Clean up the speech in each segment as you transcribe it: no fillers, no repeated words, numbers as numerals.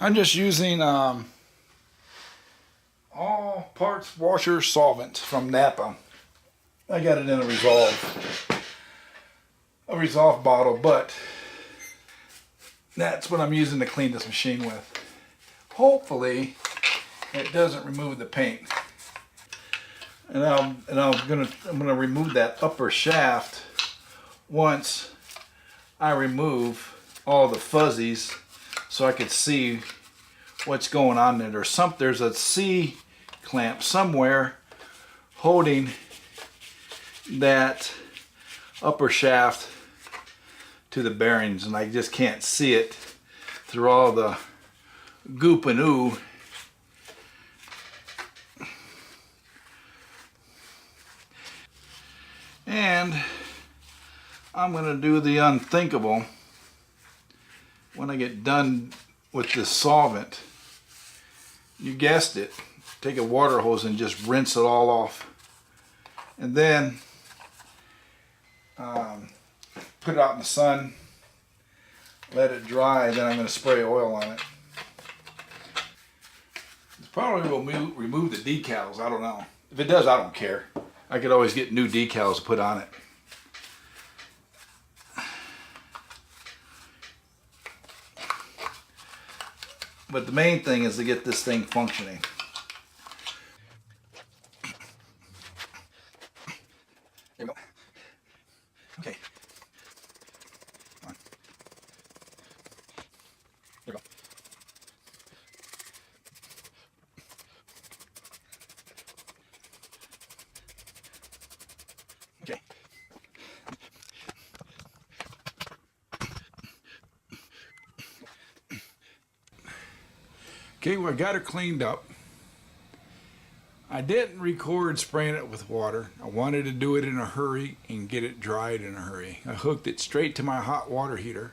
I'm just using all parts washer solvent from Napa. I got it in a Resolve bottle, but that's what I'm using to clean this machine with. Hopefully it doesn't remove the paint. And I'm gonna remove that upper shaft once I remove all the fuzzies, so I could see what's going on there. There's a C clamp somewhere holding that upper shaft to the bearings, and I just can't see it through all the goop and ooh. And I'm going to do the unthinkable when I get done with this solvent. You guessed it. Take a water hose and just rinse it all off. And then put it out in the sun. Let it dry. Then I'm going to spray oil on it. It probably will remove the decals. I don't know. If it does, I don't care. I could always get new decals to put on it. But the main thing is to get this thing functioning. There we go. Okay. Come on. There we go. Okay. Okay, well, I got her cleaned up. I didn't record spraying it with water. I wanted to do it in a hurry and get it dried in a hurry. I hooked it straight to my hot water heater.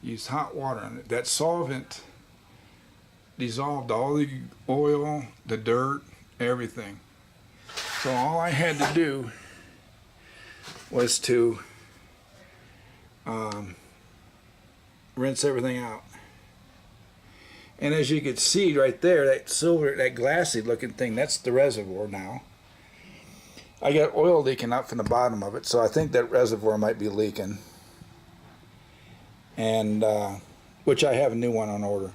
Used hot water on it. That solvent dissolved all the oil, the dirt, everything. So all I had to do was to rinse everything out. And as you can see right there, that silver, that glassy looking thing, that's the reservoir now. I got oil leaking out from the bottom of it, so I think that reservoir might be leaking. And which I have a new one on order.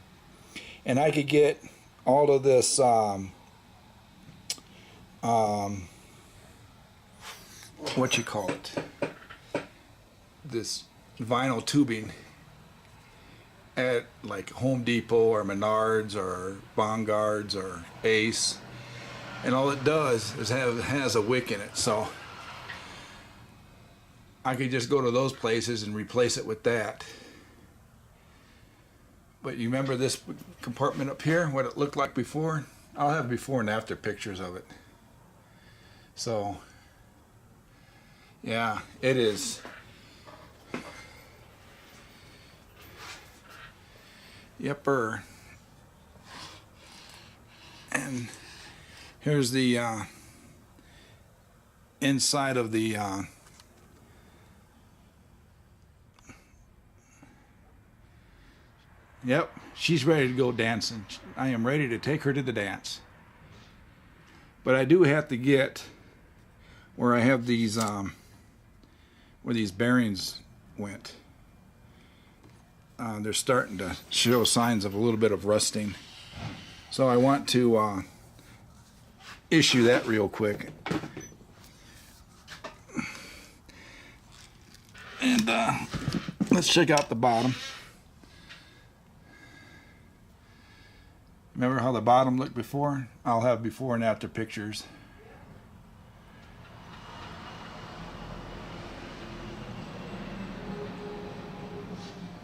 And I could get all of this what you call it, this vinyl tubing at like Home Depot or Menards or Bongards or Ace, and all it does is has a wick in it, so I could just go to those places and replace it with that. But you remember this compartment up here, what it looked like before? I'll have before and after pictures of it. So yeah, it is. Yepper. And here's the inside of the yep, she's ready to go dancing. I am ready to take her to the dance. But I do have to get where I have these where these bearings went. They're starting to show signs of a little bit of rusting. So I want to issue that real quick. And let's check out the bottom. Remember how the bottom looked before? I'll have before and after pictures.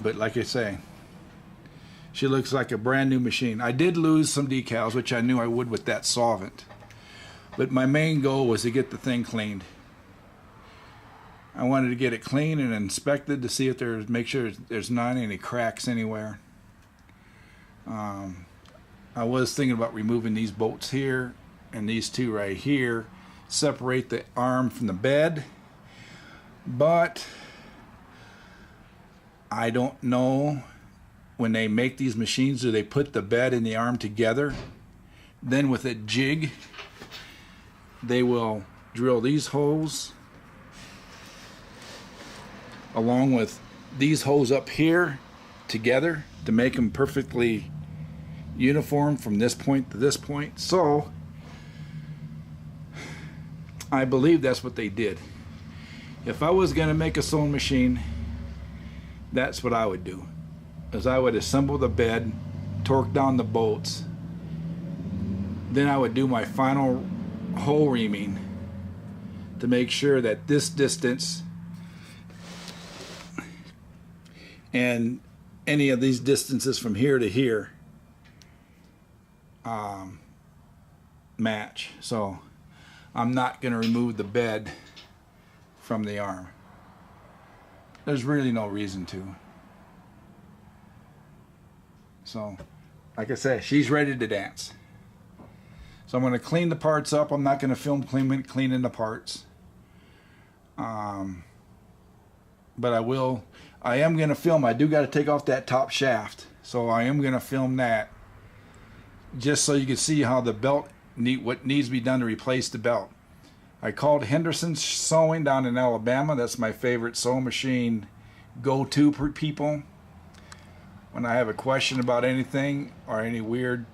But like I say, she looks like a brand new machine. I did lose some decals, which I knew I would with that solvent. But my main goal was to get the thing cleaned. I wanted to get it clean and inspected to see if make sure there's not any cracks anywhere. I was thinking about removing these bolts here and these two right here, separate the arm from the bed, but I don't know when they make these machines, do they put the bed and the arm together. Then with a jig, they will drill these holes along with these holes up here together to make them perfectly uniform from this point to this point. So I believe that's what they did. If I was going to make a sewing machine, that's what I would do. Is I would assemble the bed, torque down the bolts, then I would do my final hole reaming to make sure that this distance and any of these distances from here to here match. So I'm not going to remove the bed from the arm. There's really no reason to. So like I said, she's ready to dance. So I'm going to clean the parts up. I'm not going to film cleaning the parts. But I am going to film. I do got to take off that top shaft. So I am going to film that just so you can see how the belt, what needs to be done to replace the belt. I called Henderson Sewing down in Alabama. That's my favorite sewing machine go-to people when I have a question about anything or any weird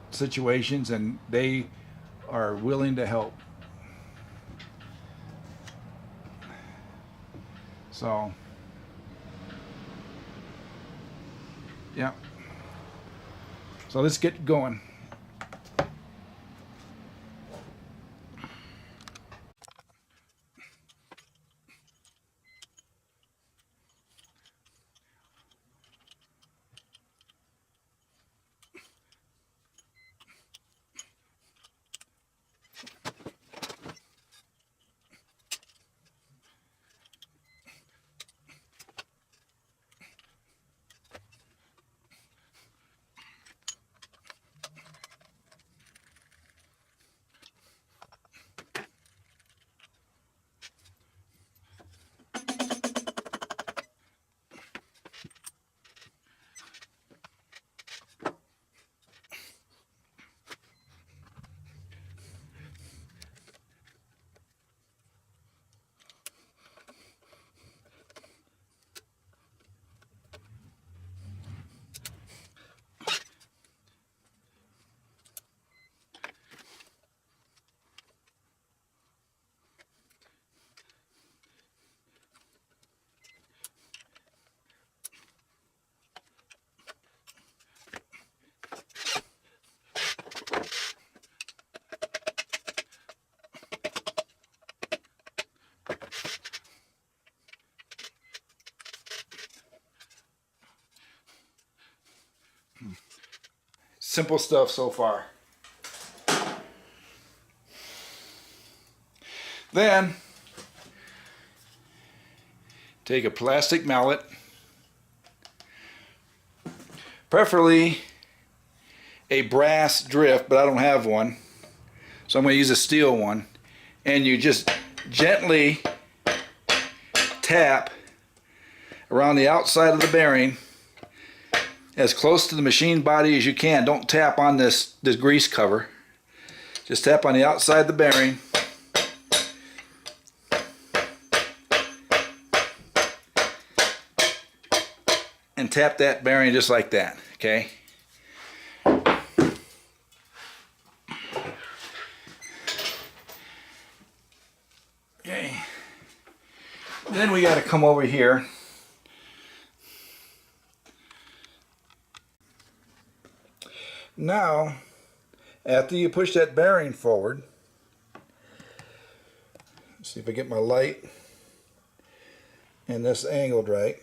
situations, and they are willing to help. So yeah, so let's get going. Simple stuff so far. Then take a plastic mallet, preferably a brass drift, but I don't have one, so I'm going to use a steel one, and you just gently tap around the outside of the bearing as close to the machine body as you can. Don't tap on this grease cover. Just tap on the outside of the bearing. And tap that bearing just like that, okay? Okay. Then we got to come over here. Now, after you push that bearing forward, let's see if I get my light and this angled right.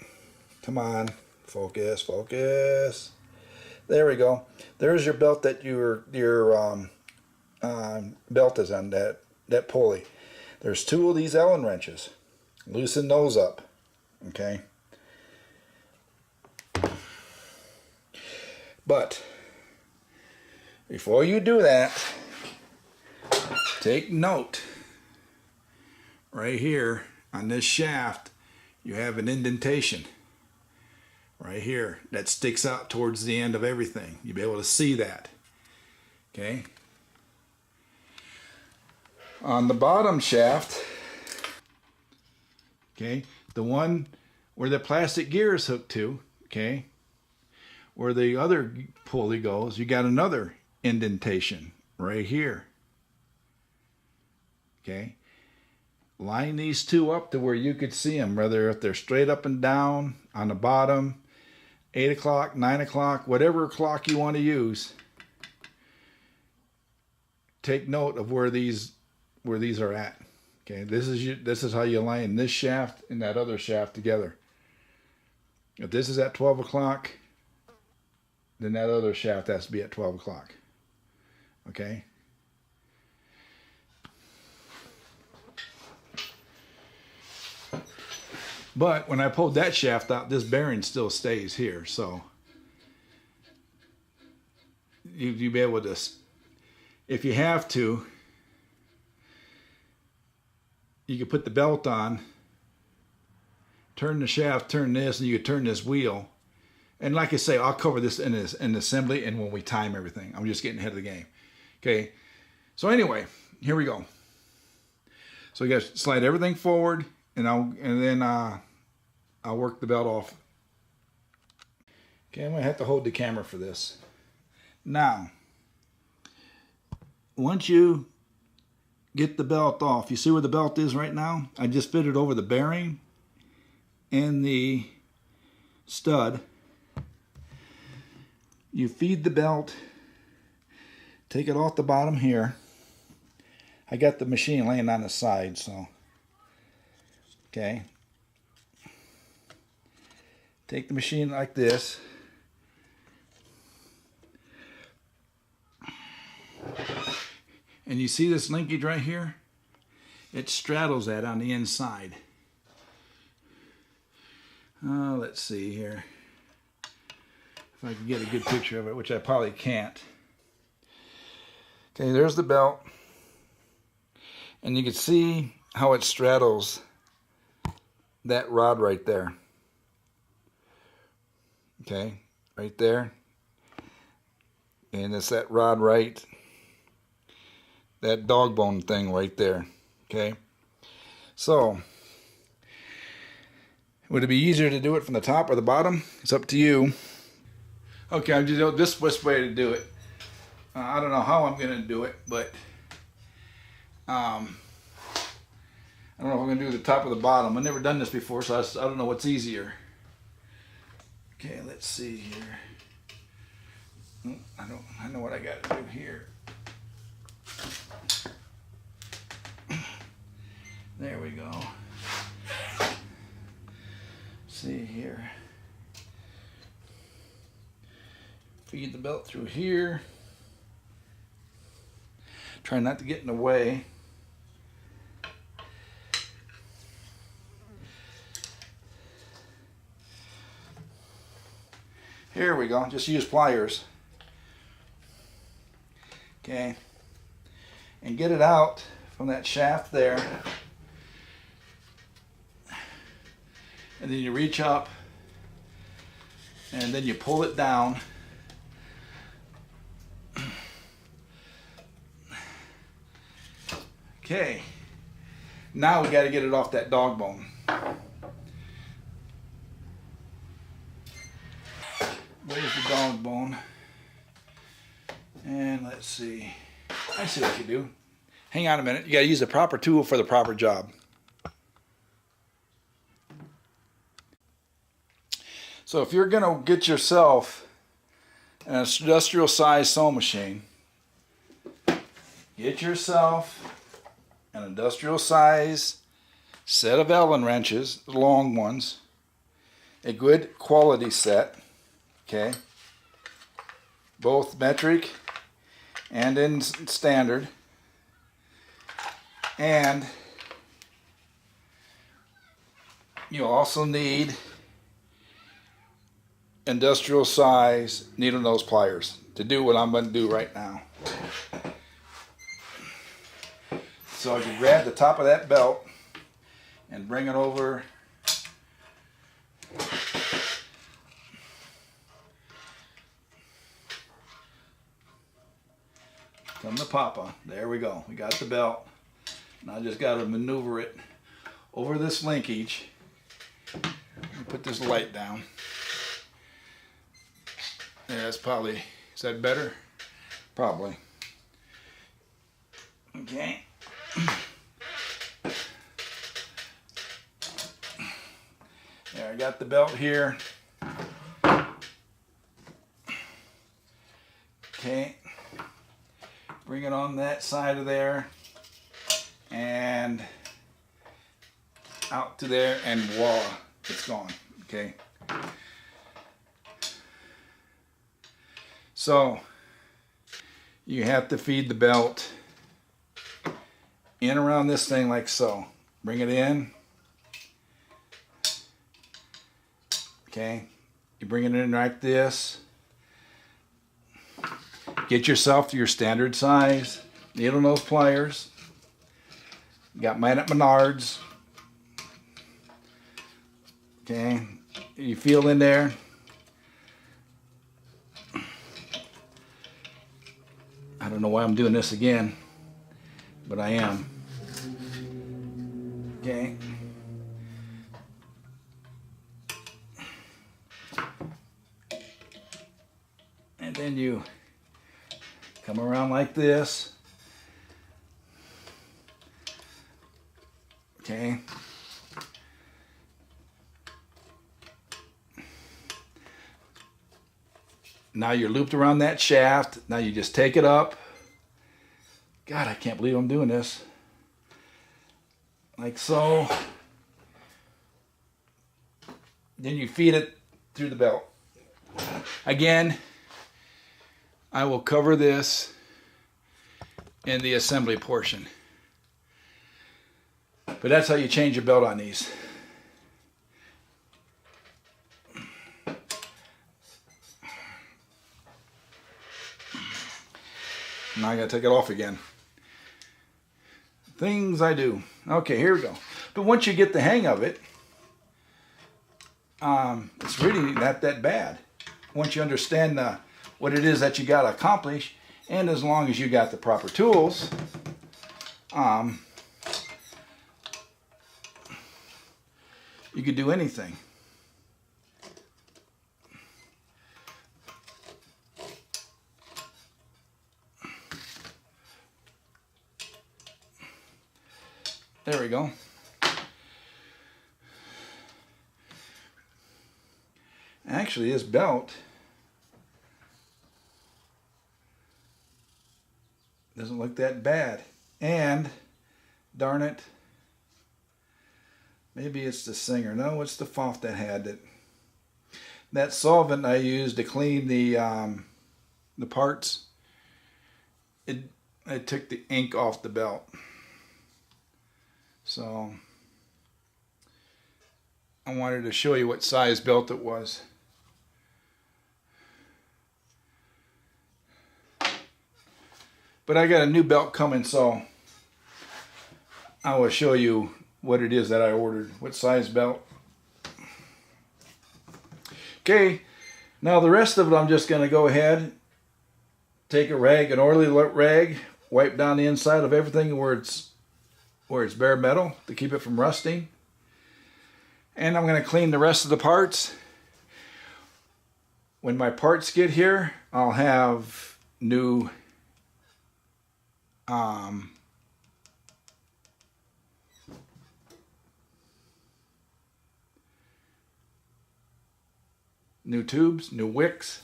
Come on, focus, focus. There we go. There's your belt that your belt is on, that pulley. There's 2 of these Allen wrenches. Loosen those up, okay? But before you do that, take note. Right here on this shaft, you have an indentation right here that sticks out towards the end of everything. You'll be able to see that. Okay. On the bottom shaft, okay, the one where the plastic gear is hooked to, okay, where the other pulley goes, you got another indentation right here. Okay. Line these two up to where you could see them, whether if they're straight up and down on the bottom, 8 o'clock, 9 o'clock, whatever clock you want to use. Take note of where these are at. Okay, this is how you line this shaft and that other shaft together. If this is at 12 o'clock, then that other shaft has to be at 12 o'clock. Okay. But when I pulled that shaft out, this bearing still stays here. So you'll be able to, if you have to, you can put the belt on, turn the shaft, turn this, and you can turn this wheel. And like I say, I'll cover this in assembly and when we time everything. I'm just getting ahead of the game. Okay. So anyway, here we go. So you got to slide everything forward, and then I'll work the belt off. Okay, I'm gonna have to hold the camera for this. Now, once you get the belt off, you see where the belt is right now? I just fitted over the bearing and the stud. You feed the belt, take it off the bottom here. I got the machine laying on the side, so okay. Take the machine like this. And you see this linkage right here? It straddles that on the inside. Let's see here. If I can get a good picture of it, which I probably can't. Okay, there's the belt. And you can see how it straddles that rod right there. Okay, right there. And it's that rod right, that dog bone thing right there. Okay, so would it be easier to do it from the top or the bottom? It's up to you. Okay, I'm just this way to do it. I don't know how I'm gonna do it, but I don't know if I'm gonna do the top or the bottom. I've never done this before, so I don't know what's easier. Okay, let's see here. I know what I got to do here. There we go. See here. Feed the belt through here. Try not to get in the way. Here we go, just use pliers. Okay, and get it out from that shaft there. And then you reach up and then you pull it down. Okay, now we got to get it off that dog bone. There's the dog bone. And let's see. I see what you do. Hang on a minute. You got to use the proper tool for the proper job. So if you're going to get yourself an industrial size sewing machine, get yourself an industrial size set of Allen wrenches, the long ones, a good quality set. Okay, both metric and in standard, and you also need industrial size needle nose pliers to do what I'm going to do right now. So you grab the top of that belt and bring it over from the Papa. There we go. We got the belt. Now I just got to maneuver it over this linkage. Put this light down. Yeah, that's probably, is that better? Probably. Okay. There, I got the belt here. Okay. Bring it on that side of there. And out to there, and voila, it's gone. Okay. So you have to feed the belt in around this thing like so. Bring it in. Okay. You bring it in like this. Get yourself to your standard size needle nose pliers. Got mine at Menards. Okay. You feel in there. I don't know why I'm doing this again, but I am. Okay. And then you come around like this. Okay. Now you're looped around that shaft. Now you just take it up. God, I can't believe I'm doing this. Like so. Then you feed it through the belt. Again, I will cover this in the assembly portion. But that's how you change your belt on these. Now I gotta take it off again. Things I do. Okay, here we go. But once you get the hang of it, it's really not that bad. Once you understand what it is that you gotta accomplish, and as long as you got the proper tools, you could do anything. There we go. Actually, this belt doesn't look that bad. And, darn it, maybe it's the Singer. No, it's the Foff that had it. That solvent I used to clean the parts, it took the ink off the belt. So I wanted to show you what size belt it was. But I got a new belt coming, so I will show you what it is that I ordered, what size belt. Okay, now the rest of it I'm just going to go ahead, take a rag, an oily rag, wipe down the inside of everything where it's bare metal to keep it from rusting. And I'm going to clean the rest of the parts. When my parts get here, I'll have new new tubes, new wicks.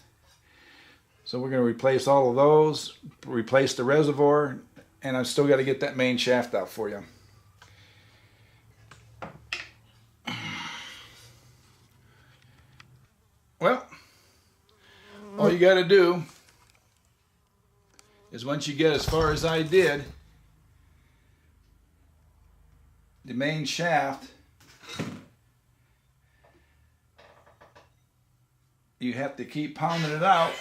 So we're going to replace all of those, replace the reservoir, and I've still got to get that main shaft out for you. Well, all you got to do is once you get as far as I did, the main shaft, you have to keep pounding it out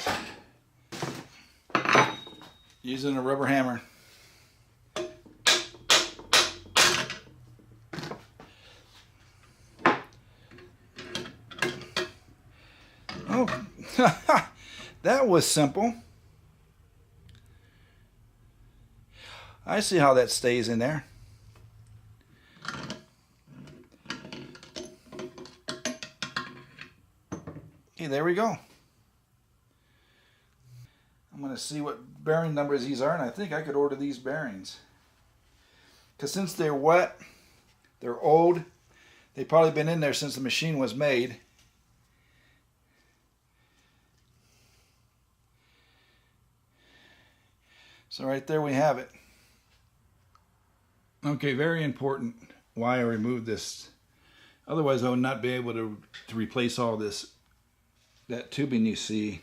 using a rubber hammer. Oh, that was simple. I see how that stays in there. Okay, there we go. I'm going to see what bearing numbers these are, and I think I could order these bearings. Because since they're wet, they're old, they've probably been in there since the machine was made. So right there we have it. Okay, very important why I removed this. Otherwise I would not be able to replace all that tubing you see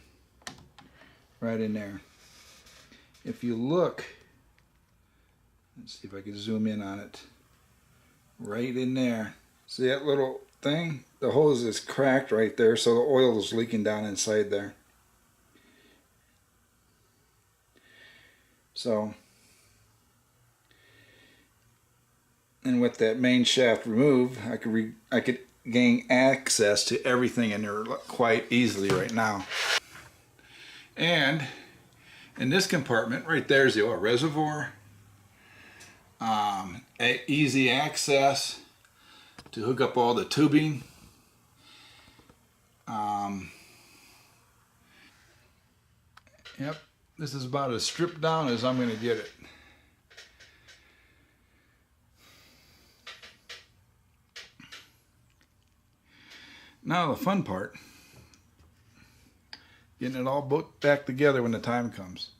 right in there. If you look, let's see if I can zoom in on it. Right in there. See that little thing? The hose is cracked right there, so the oil is leaking down inside there. So, and with that main shaft removed, I could gain access to everything in there quite easily right now. And in this compartment, right there's the oil reservoir. Easy access to hook up all the tubing. Yep, this is about as stripped down as I'm going to get it. Now the fun part, getting it all back together when the time comes.